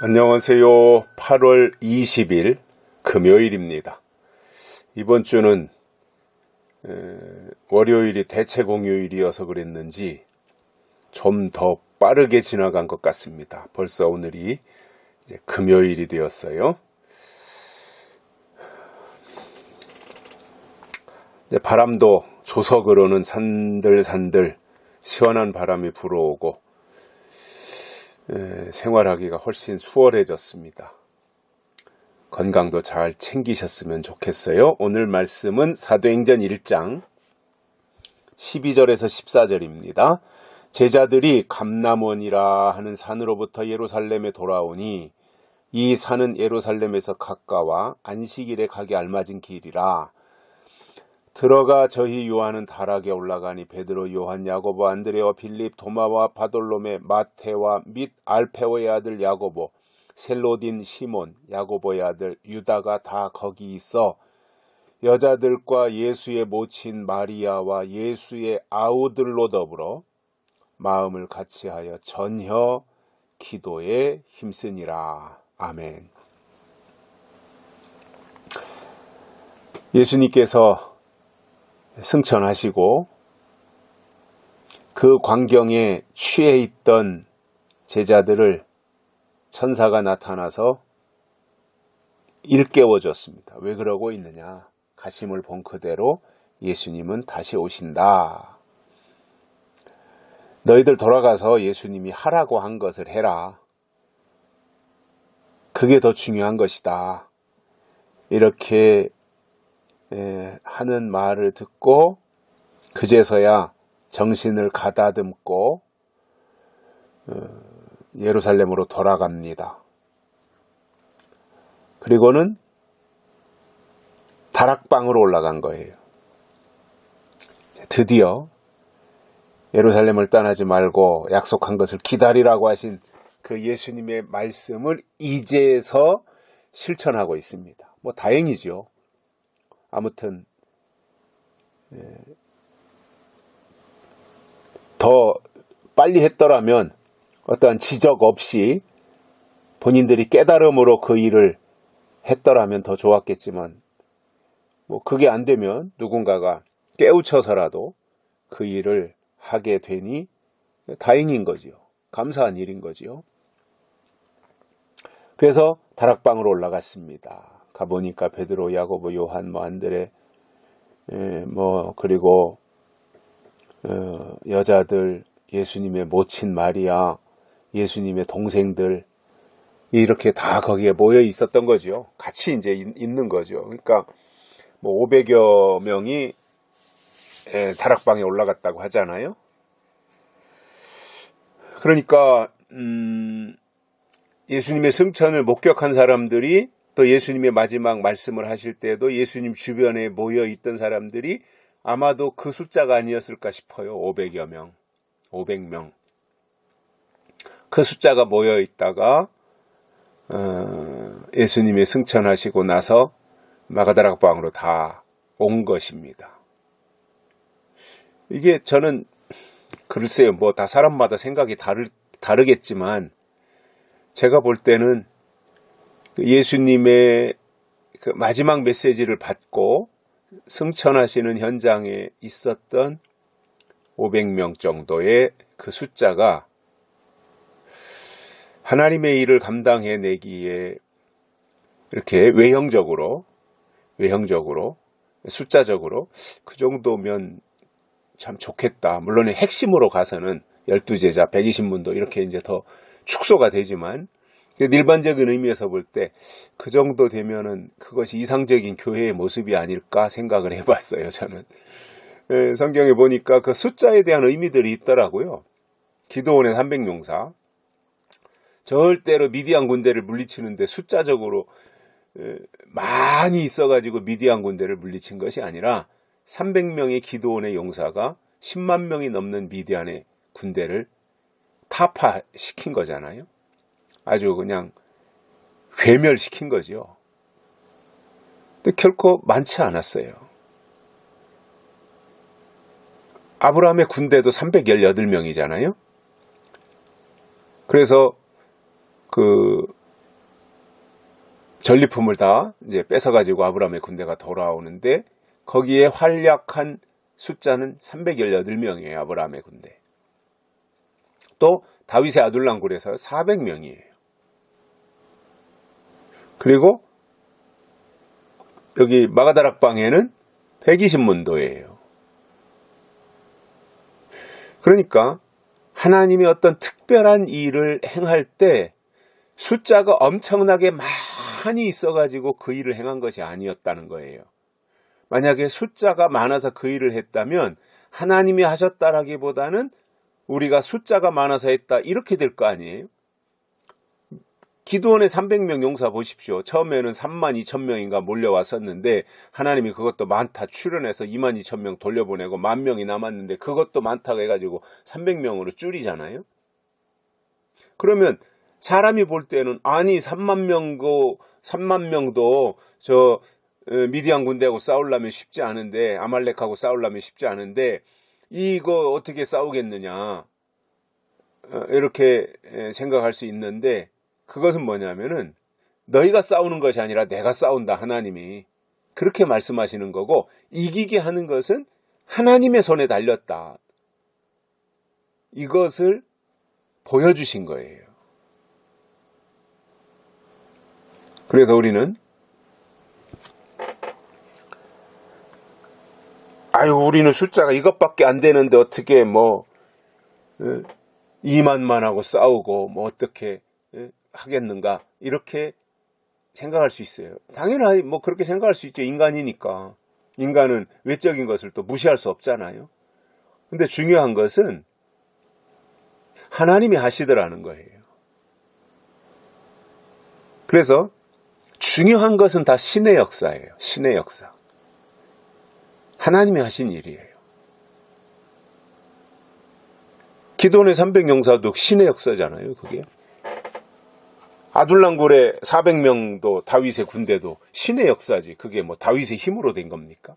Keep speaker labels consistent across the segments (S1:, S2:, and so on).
S1: 안녕하세요. 8월 20일 금요일입니다. 이번 주는 월요일이 대체 공휴일이어서 그랬는지 좀 더 빠르게 지나간 것 같습니다. 벌써 오늘이 이제 금요일이 되었어요. 이제 바람도 조석으로는 산들산들 시원한 바람이 불어오고 생활하기가 훨씬 수월해졌습니다. 건강도 잘 챙기셨으면 좋겠어요. 오늘 말씀은 사도행전 1장 12절에서 14절입니다. 제자들이 감람원이라 하는 산으로부터 예루살렘에 돌아오니 이 산은 예루살렘에서 가까워 안식일에 가기 알맞은 길이라. 들어가 저희 요한은 다락에 올라가니 베드로, 요한, 야고보, 안드레와 빌립, 도마와 바돌로메, 마테와 및 알페오의 아들 야고보, 셀로딘 시몬, 야고보의 아들 유다가 다 거기 있어 여자들과 예수의 모친 마리아와 예수의 아우들로 더불어 마음을 같이하여 전혀 기도에 힘쓰니라. 아멘. 예수님께서 승천하시고 그 광경에 취해 있던 제자들을 천사가 나타나서 일깨워줬습니다. 왜 그러고 있느냐? 가심을 본 그대로 예수님은 다시 오신다. 너희들 돌아가서 예수님이 하라고 한 것을 해라. 그게 더 중요한 것이다. 이렇게 하는 말을 듣고 그제서야 정신을 가다듬고 예루살렘으로 돌아갑니다. 그리고는 다락방으로 올라간 거예요. 드디어 예루살렘을 떠나지 말고 약속한 것을 기다리라고 하신 그 예수님의 말씀을 이제서 실천하고 있습니다. 뭐 다행이죠. 아무튼 더 빨리 했더라면 어떠한 지적 없이 본인들이 깨달음으로 그 일을 했더라면 더 좋았겠지만 뭐 그게 안 되면 누군가가 깨우쳐서라도 그 일을 하게 되니 다행인 거지요. 감사한 일인 거지요. 그래서 다락방으로 올라갔습니다. 가보니까 베드로, 야고보, 요한, 안드레, 그리고 여자들, 예수님의 모친 마리아, 예수님의 동생들 이렇게 다 거기에 모여 있었던 거죠. 같이 이제 있는 거죠. 그러니까 뭐 500여 명이 다락방에 올라갔다고 하잖아요. 그러니까 예수님의 승천을 목격한 사람들이 또 예수님의 마지막 말씀을 하실 때도 예수님 주변에 모여 있던 사람들이 아마도 그 숫자가 아니었을까 싶어요. 500여 명, 500명. 그 숫자가 모여 있다가 예수님의 승천하시고 나서 마가다락방으로 다 온 것입니다. 이게 저는 글쎄요, 뭐 다 사람마다 생각이 다르겠지만 제가 볼 때는 예수님의 그 마지막 메시지를 받고 승천하시는 현장에 있었던 500명 정도의 그 숫자가 하나님의 일을 감당해내기에 이렇게 외형적으로 숫자적으로 그 정도면 참 좋겠다. 물론 핵심으로 가서는 12제자 120문도 이렇게 이제 더 축소가 되지만 일반적인 의미에서 볼 때 그 정도 되면은 그것이 이상적인 교회의 모습이 아닐까 생각을 해봤어요. 저는 성경에 보니까 그 숫자에 대한 의미들이 있더라고요. 기드온의 300용사 절대로 미디안 군대를 물리치는데 숫자적으로 많이 있어가지고 미디안 군대를 물리친 것이 아니라 300명의 기드온의 용사가 10만 명이 넘는 미디안의 군대를 타파시킨 거잖아요. 아주 그냥 괴멸시킨 거죠. 근데 결코 많지 않았어요. 아브라함의 군대도 318명이잖아요. 그래서 그 전리품을 다 이제 뺏어가지고 아브라함의 군대가 돌아오는데 거기에 활약한 숫자는 318명이에요. 아브라함의 군대. 또 다윗의 아둘람굴에서 400명이에요. 그리고 여기 마가다락방에는 120문도예요. 그러니까 하나님이 어떤 특별한 일을 행할 때 숫자가 엄청나게 많이 있어가지고 그 일을 행한 것이 아니었다는 거예요. 만약에 숫자가 많아서 그 일을 했다면 하나님이 하셨다라기보다는 우리가 숫자가 많아서 했다 이렇게 될 거 아니에요. 기드온의 300명 용사 보십시오. 처음에는 32,000명인가 몰려왔었는데 하나님이 그것도 많다 출연해서 22,000명 돌려보내고 10,000명이 남았는데 그것도 많다고 해가지고 300명으로 줄이잖아요. 그러면 사람이 볼 때는 아니 3만 명도 저 미디안 군대하고 싸우려면 쉽지 않은데 아말렉하고 싸우려면 쉽지 않은데 이거 어떻게 싸우겠느냐 이렇게 생각할 수 있는데 그것은 뭐냐면은 너희가 싸우는 것이 아니라 내가 싸운다 하나님이 그렇게 말씀하시는 거고 이기게 하는 것은 하나님의 손에 달렸다. 이것을 보여주신 거예요. 그래서 우리는 우리는 숫자가 이것밖에 안 되는데 어떻게 2만만 하고 싸우고 어떻게 하겠는가 이렇게 생각할 수 있어요. 당연히 그렇게 생각할 수 있죠. 인간이니까. 인간은 외적인 것을 또 무시할 수 없잖아요. 근데 중요한 것은 하나님이 하시더라는 거예요. 그래서 중요한 것은 다 신의 역사예요. 신의 역사. 하나님이 하신 일이에요. 기드온의 300용사도 신의 역사잖아요. 그게. 아둘람굴의 400명도 다윗의 군대도 신의 역사지. 그게 다윗의 힘으로 된 겁니까?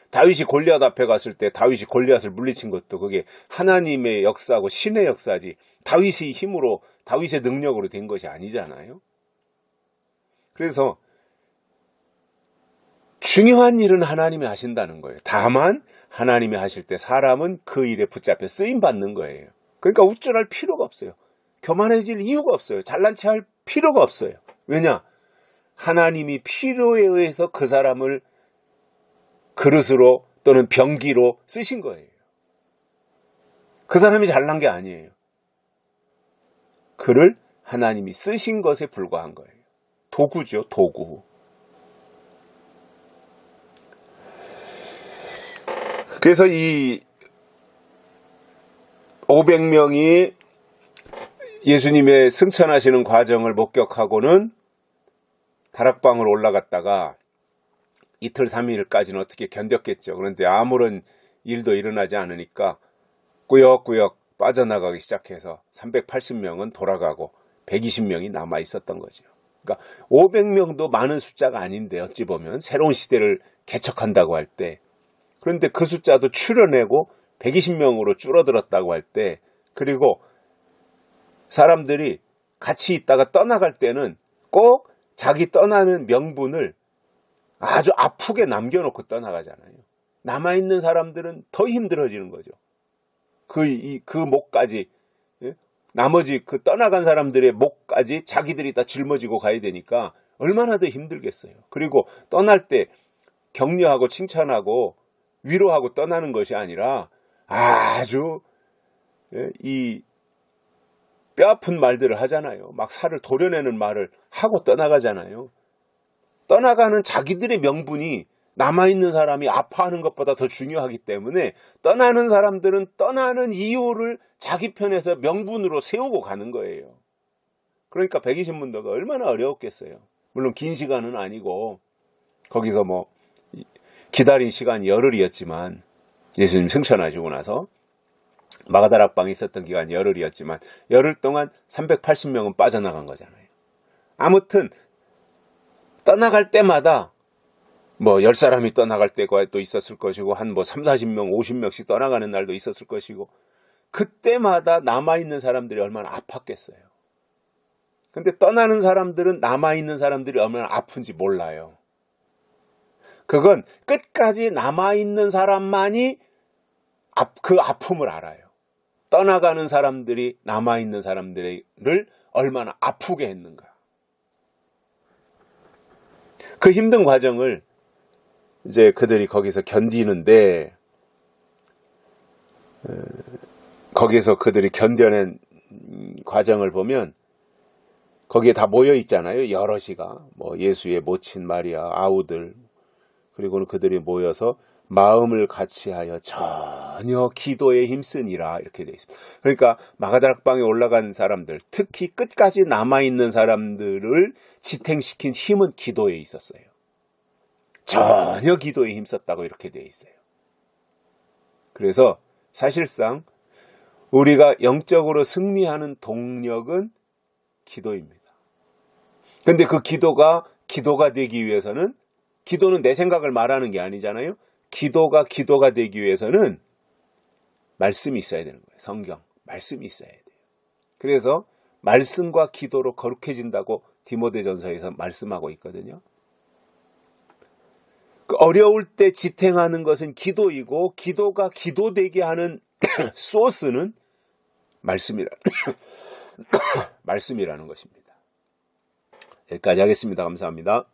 S1: 다윗이 골리앗 앞에 갔을 때 다윗이 골리앗을 물리친 것도 그게 하나님의 역사고 신의 역사지. 다윗의 힘으로 다윗의 능력으로 된 것이 아니잖아요. 그래서 중요한 일은 하나님이 하신다는 거예요. 다만 하나님이 하실 때 사람은 그 일에 붙잡혀 쓰임받는 거예요. 그러니까 우쭐할 필요가 없어요. 교만해질 이유가 없어요. 잘난 체 할 필요가 없어요. 왜냐? 하나님이 필요에 의해서 그 사람을 그릇으로 또는 병기로 쓰신 거예요. 그 사람이 잘난 게 아니에요. 그를 하나님이 쓰신 것에 불과한 거예요. 도구죠, 도구. 그래서 이 500명이 예수님의 승천하시는 과정을 목격하고는 다락방으로 올라갔다가 이틀 3일까지는 어떻게 견뎠겠죠. 그런데 아무런 일도 일어나지 않으니까 꾸역꾸역 빠져나가기 시작해서 380명은 돌아가고 120명이 남아 있었던 거죠. 그러니까 500명도 많은 숫자가 아닌데 어찌 보면 새로운 시대를 개척한다고 할 때 그런데 그 숫자도 추려내고 120명으로 줄어들었다고 할 때 그리고 사람들이 같이 있다가 떠나갈 때는 꼭 자기 떠나는 명분을 아주 아프게 남겨놓고 떠나가잖아요. 남아있는 사람들은 더 힘들어지는 거죠. 그 목까지, 나머지 그 떠나간 사람들의 목까지 자기들이 다 짊어지고 가야 되니까 얼마나 더 힘들겠어요. 그리고 떠날 때 격려하고 칭찬하고 위로하고 떠나는 것이 아니라 아주 이 뼈아픈 말들을 하잖아요. 막 살을 도려내는 말을 하고 떠나가잖아요. 떠나가는 자기들의 명분이 남아있는 사람이 아파하는 것보다 더 중요하기 때문에 떠나는 사람들은 떠나는 이유를 자기 편에서 명분으로 세우고 가는 거예요. 그러니까 120문도가 얼마나 어려웠겠어요. 물론 긴 시간은 아니고 거기서 기다린 시간이 열흘이었지만 예수님 승천하시고 나서 마가다락방에 있었던 기간이 열흘이었지만 열흘 동안 380명은 빠져나간 거잖아요. 아무튼 떠나갈 때마다 10사람이 떠나갈 때가 또 있었을 것이고 한 3, 40명, 50명씩 떠나가는 날도 있었을 것이고 그때마다 남아있는 사람들이 얼마나 아팠겠어요. 근데 떠나는 사람들은 남아있는 사람들이 얼마나 아픈지 몰라요. 그건 끝까지 남아있는 사람만이 그 아픔을 알아요. 떠나가는 사람들이 남아있는 사람들을 얼마나 아프게 했는가. 그 힘든 과정을 이제 그들이 거기서 견디는데, 거기서 그들이 견뎌낸 과정을 보면 거기에 다 모여 있잖아요. 여럿이가 뭐 예수의 모친 마리아, 아우들, 그리고는 그들이 모여서 마음을 같이하여 전혀 기도에 힘쓰니라 이렇게 돼 있습니다. 그러니까 마가다락방에 올라간 사람들, 특히 끝까지 남아있는 사람들을 지탱시킨 힘은 기도에 있었어요. 전혀 기도에 힘썼다고 이렇게 돼 있어요. 그래서 사실상 우리가 영적으로 승리하는 동력은 기도입니다. 근데 그 기도가 되기 위해서는, 기도는 내 생각을 말하는 게 아니잖아요. 기도가 되기 위해서는 말씀이 있어야 되는 거예요. 성경, 말씀이 있어야 돼요. 그래서 말씀과 기도로 거룩해진다고 디모데전서에서 말씀하고 있거든요. 어려울 때 지탱하는 것은 기도이고, 기도가 기도되게 하는 소스는 말씀이라는 것입니다. 여기까지 하겠습니다. 감사합니다.